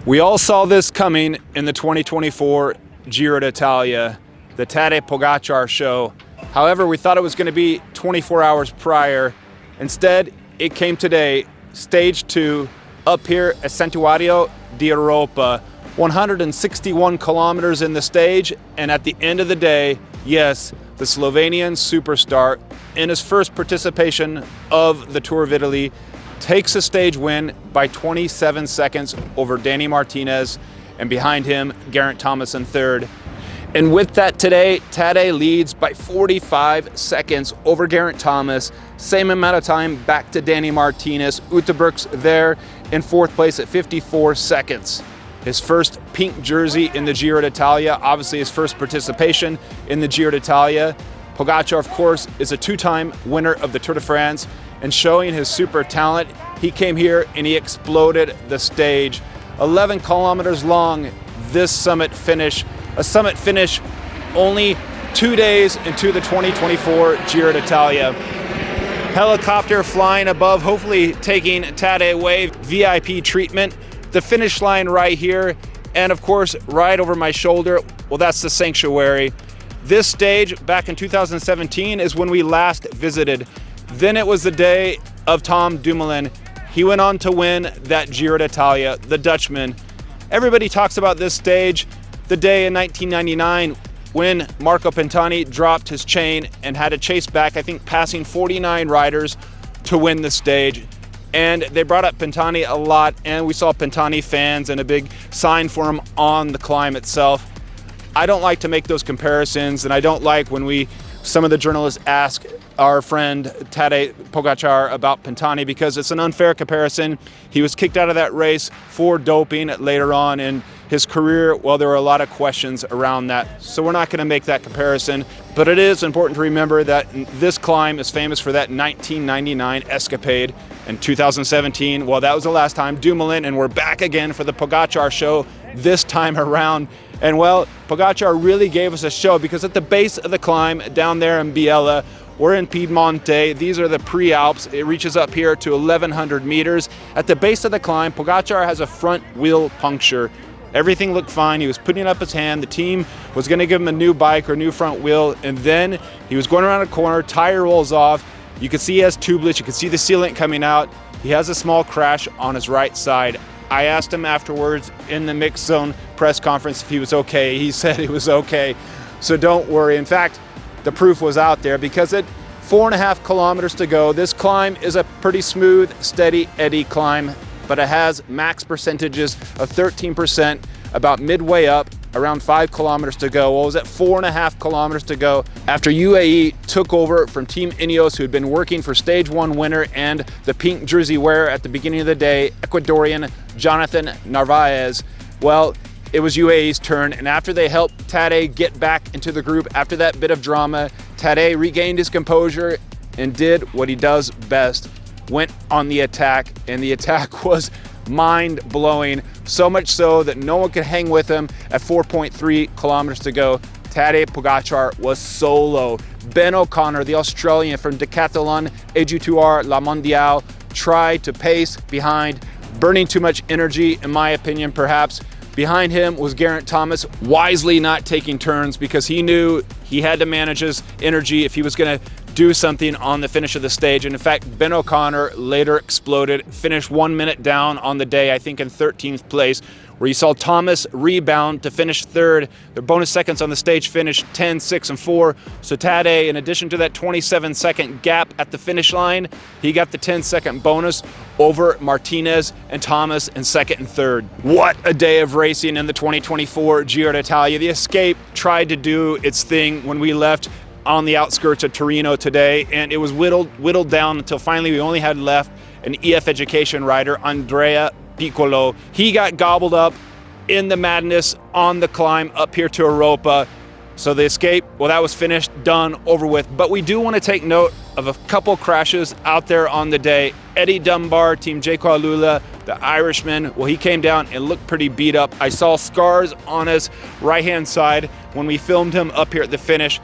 We all saw this coming in the 2024 Giro d'Italia, the Tadej Pogacar show. However, we thought it was going to be 24 hours prior. Instead, it came today, stage 2, up here at Santuario di Oropa. 161 kilometers in the stage, and at the end of the day, yes, the Slovenian superstar, in his first participation of the Tour of Italy, takes a stage win by 27 seconds over Danny Martinez, and behind him, Geraint Thomas in third. And with that today, Tadej leads by 45 seconds over Geraint Thomas. Same amount of time back to Danny Martinez. Uteberg's there in fourth place at 54 seconds. His first pink jersey in the Giro d'Italia, obviously his first participation in the Giro d'Italia. Pogacar, of course, is a two-time winner of the Tour de France, and showing his super talent, he came here and he exploded the stage. 11 kilometers long, this summit finish. A summit finish only 2 days into the 2024 Giro d'Italia. Helicopter flying above, hopefully taking Tadej away, VIP treatment. The finish line right here, and of course, right over my shoulder, well, that's the sanctuary. This stage, back in 2017, is when we last visited. Then it was the day of Tom Dumoulin. He went on to win that Giro d'Italia, the Dutchman. Everybody talks about this stage, the day in 1999 when Marco Pantani dropped his chain and had to chase back, I think, passing 49 riders to win the stage. And they brought up Pantani a lot, and we saw Pantani fans and a big sign for him on the climb itself. I don't like to make those comparisons, and I don't like when some of the journalists ask our friend Tadej Pogacar about Pantani, because it's an unfair comparison. He was kicked out of that race for doping later on in his career. Well, there were a lot of questions around that, so we're not going to make that comparison. But it is important to remember that this climb is famous for that 1999 escapade. In 2017, well, that was the last time. Dumoulin, and we're back again for the Pogacar show this time around. And well, Pogacar really gave us a show, because at the base of the climb down there in Biella, we're in Piedmonte. These are the pre-Alps. It reaches up here to 1,100 meters. At the base of the climb, Pogacar has a front wheel puncture. Everything looked fine. He was putting up his hand. The team was going to give him a new bike or new front wheel. And then he was going around a corner, tire rolls off. You can see he has tubeless. You can see the sealant coming out. He has a small crash on his right side. I asked him afterwards in the mixed zone press conference if he was okay. He said he was okay. So don't worry. In fact, the proof was out there, because at 4.5 kilometers to go, this climb is a pretty smooth, steady eddy climb, but it has max percentages of 13% about midway up, around 5 kilometers to go. Well, it was at 4.5 kilometers to go after UAE took over from Team Ineos, who had been working for Stage 1 winner and the pink jersey wearer at the beginning of the day, Ecuadorian Jonathan Narvaez. Well, it was UAE's turn, and after they helped Tadej get back into the group after that bit of drama, Tadej regained his composure and did what he does best, went on the attack, and the attack was mind-blowing, so much so that no one could hang with him. At 4.3 kilometers to go, Tadej Pogacar was solo. Ben O'Connor, the Australian from Decathlon AG2R La Mondiale, tried to pace behind, burning too much energy, in my opinion, perhaps. Behind him was Geraint Thomas, wisely not taking turns, because he knew he had to manage his energy if he was going to do something on the finish of the stage. And in fact, Ben O'Connor later exploded, finished 1 minute down on the day, I think in 13th place, where you saw Thomas rebound to finish third. The bonus seconds on the stage finished 10, 6, and 4. So Tadej, in addition to that 27-second gap at the finish line, he got the 10-second bonus over Martinez and Thomas in second and third. What a day of racing in the 2024 Giro d'Italia. The Escape tried to do its thing when we left on the outskirts of Torino today, and it was whittled down until finally we only had left an EF Education rider, Andrea Piccolo. He got gobbled up in the madness on the climb up here to Oropa. So the Escape, well, that was finished, done, over with. But we do want to take note of a couple crashes out there on the day. Eddie Dunbar, Team Jayco Alula, the Irishman, well, he came down and looked pretty beat up. I saw scars on his right-hand side when we filmed him up here at the finish.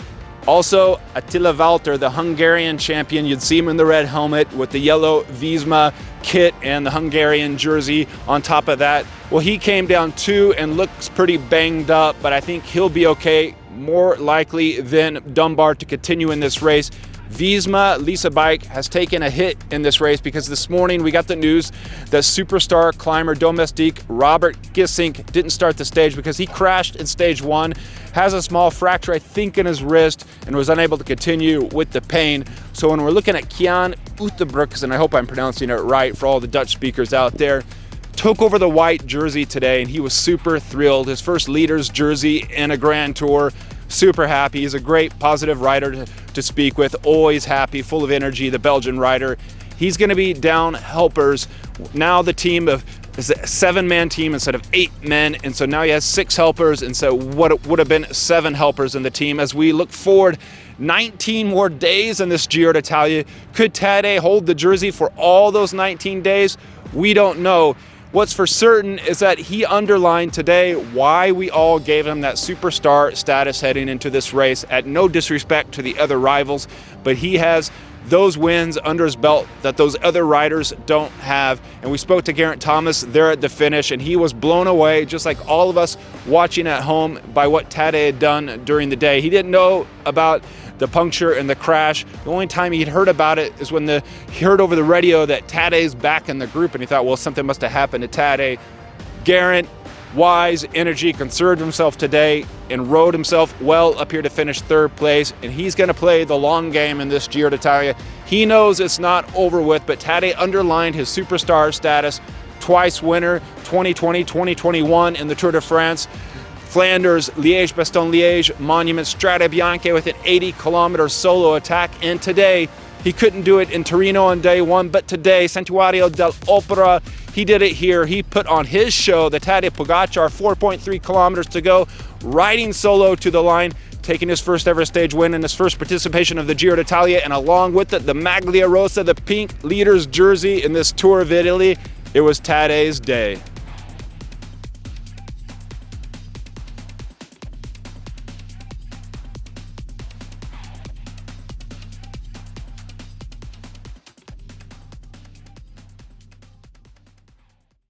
Also, Attila Valter, the Hungarian champion, you'd see him in the red helmet with the yellow Visma kit and the Hungarian jersey on top of that. Well, he came down too and looks pretty banged up, but I think he'll be okay, more likely than Dunbar to continue in this race. Visma Lisa Bike has taken a hit in this race because this morning we got the news that superstar climber domestique Robert Gesink didn't start the stage because he crashed in stage 1, has a small fracture I think in his wrist, and was unable to continue with the pain. So when we're looking at Kian Utebrooks, and I hope I'm pronouncing it right for all the Dutch speakers out there, took over the white jersey today and he was super thrilled. His first leader's jersey in a Grand Tour. Super happy. He's a great positive rider to speak with, always happy, full of energy, the Belgian rider. He's going to be down helpers. Now the team is a 7-man team instead of 8 men, and so now he has 6 helpers, and so what would have been 7 helpers in the team. As we look forward 19 more days in this Giro d'Italia, could Tadej hold the jersey for all those 19 days? We don't know. What's for certain is that he underlined today why we all gave him that superstar status heading into this race, at no disrespect to the other rivals, but he has those wins under his belt that those other riders don't have. And we spoke to Geraint Thomas there at the finish, and he was blown away, just like all of us watching at home, by what Tadej had done during the day. He didn't know about the puncture and the crash. The only time he'd heard about it is when he heard over the radio that Tadej's back in the group, and he thought, well, something must have happened to Tadej. Geraint, wise, energy, conserved himself today and rode himself well up here to finish 3rd place, and he's going to play the long game in this Giro d'Italia. He knows it's not over with, but Tadej underlined his superstar status. Twice winner, 2020, 2021 in the Tour de France. Flanders, Liège-Bastogne-Liège, Monument, Strade Bianche with an 80-kilometer solo attack. And today, he couldn't do it in Torino on day 1, but today, Santuario di Oropa, he did it here. He put on his show, the Tadej Pogacar, 4.3 kilometers to go, riding solo to the line, taking his first ever stage win in his first participation of the Giro d'Italia, and along with it, the Maglia Rosa, the pink leader's jersey in this Tour of Italy. It was Tadej's day.